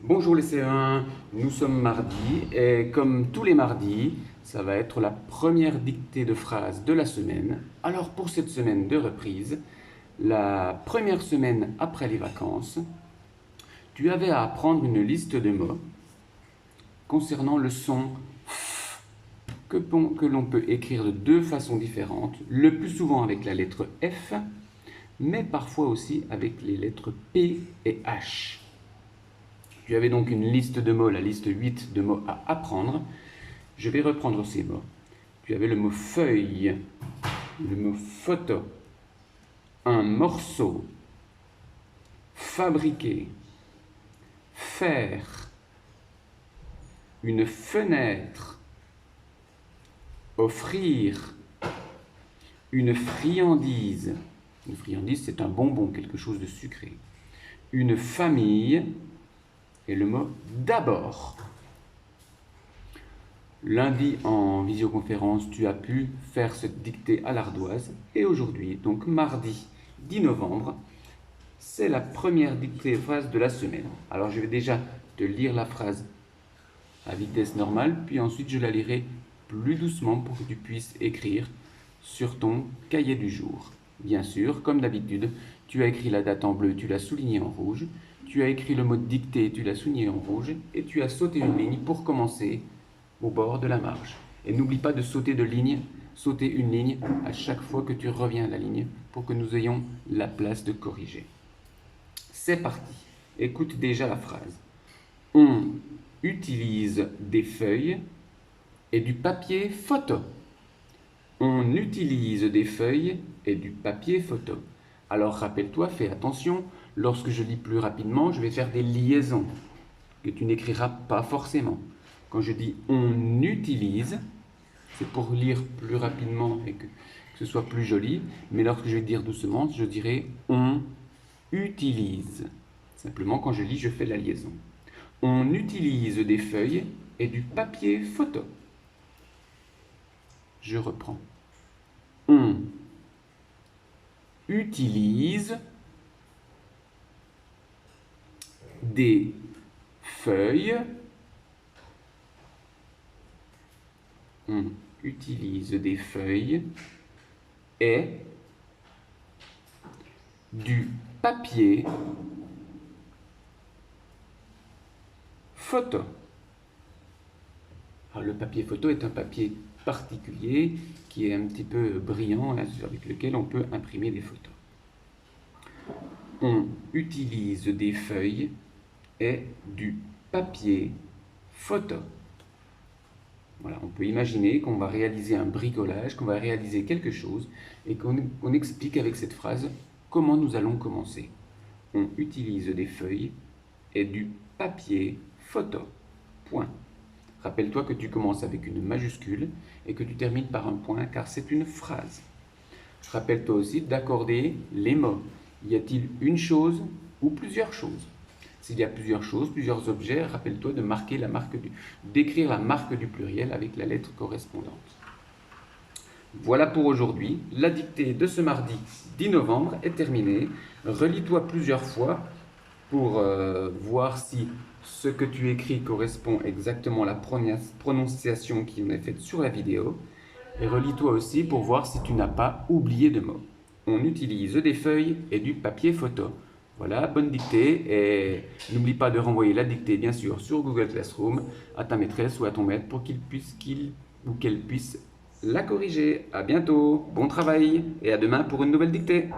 Bonjour les C1, nous sommes mardi et comme tous les mardis, ça va être la première dictée de phrase de la semaine. Alors pour cette semaine de reprise, la première semaine après les vacances, tu avais à apprendre une liste de mots concernant le son F que l'on peut écrire de deux façons différentes, le plus souvent avec la lettre F, mais parfois aussi avec les lettres P et H. Tu avais donc une liste de mots, la liste 8 de mots à apprendre. Je vais reprendre ces mots. Tu avais le mot feuille, le mot photo, un morceau, fabriquer, faire, une fenêtre, offrir, une friandise. Une friandise, c'est un bonbon, quelque chose de sucré. Une famille et le mot d'abord. Lundi, en visioconférence, tu as pu faire cette dictée à l'ardoise. Et aujourd'hui, donc mardi 10 novembre, c'est la première dictée phrase de la semaine. Alors je vais déjà te lire la phrase à vitesse normale, puis ensuite je la lirai plus doucement pour que tu puisses écrire sur ton cahier du jour. Bien sûr, comme d'habitude, tu as écrit la date en bleu, tu l'as souligné en rouge. Tu as écrit le mot dictée, tu l'as souligné en rouge. Et tu as sauté une ligne pour commencer au bord de la marge. Et n'oublie pas de sauter une ligne à chaque fois que tu reviens à la ligne pour que nous ayons la place de corriger. C'est parti. Écoute déjà la phrase. On utilise des feuilles et du papier photo. On utilise des feuilles et du papier photo. Alors rappelle-toi, fais attention, lorsque je lis plus rapidement, je vais faire des liaisons que tu n'écriras pas forcément. Quand je dis on utilise, c'est pour lire plus rapidement et que ce soit plus joli, mais lorsque je vais dire doucement, je dirai on utilise. Simplement, quand je lis, je fais la liaison. On utilise des feuilles et du papier photo. Je reprends. On utilise des feuilles. On utilise des feuilles et du papier photo. Alors, le papier photo est un papier particulier qui est un petit peu brillant avec lequel on peut imprimer des photos. On utilise des feuilles et du papier photo. Voilà, on peut imaginer qu'on va réaliser un bricolage, qu'on va réaliser quelque chose et qu'on explique avec cette phrase comment nous allons commencer. On utilise des feuilles et du papier photo. Point. Rappelle-toi que tu commences avec une majuscule et que tu termines par un point car c'est une phrase. Rappelle-toi aussi d'accorder les mots. Y a-t-il une chose ou plusieurs choses? S'il y a plusieurs choses, plusieurs objets, rappelle-toi de marquer d'écrire la marque du pluriel avec la lettre correspondante. Voilà pour aujourd'hui. La dictée de ce mardi 10 novembre est terminée. Relis-toi plusieurs fois pour voir si ce que tu écris correspond exactement à la prononciation qui en est faite sur la vidéo. Et relis-toi aussi pour voir si tu n'as pas oublié de mots. On utilise des feuilles et du papier photo. Voilà, bonne dictée et n'oublie pas de renvoyer la dictée bien sûr sur Google Classroom à ta maîtresse ou à ton maître pour qu'elle puisse la corriger. À bientôt, bon travail et à demain pour une nouvelle dictée.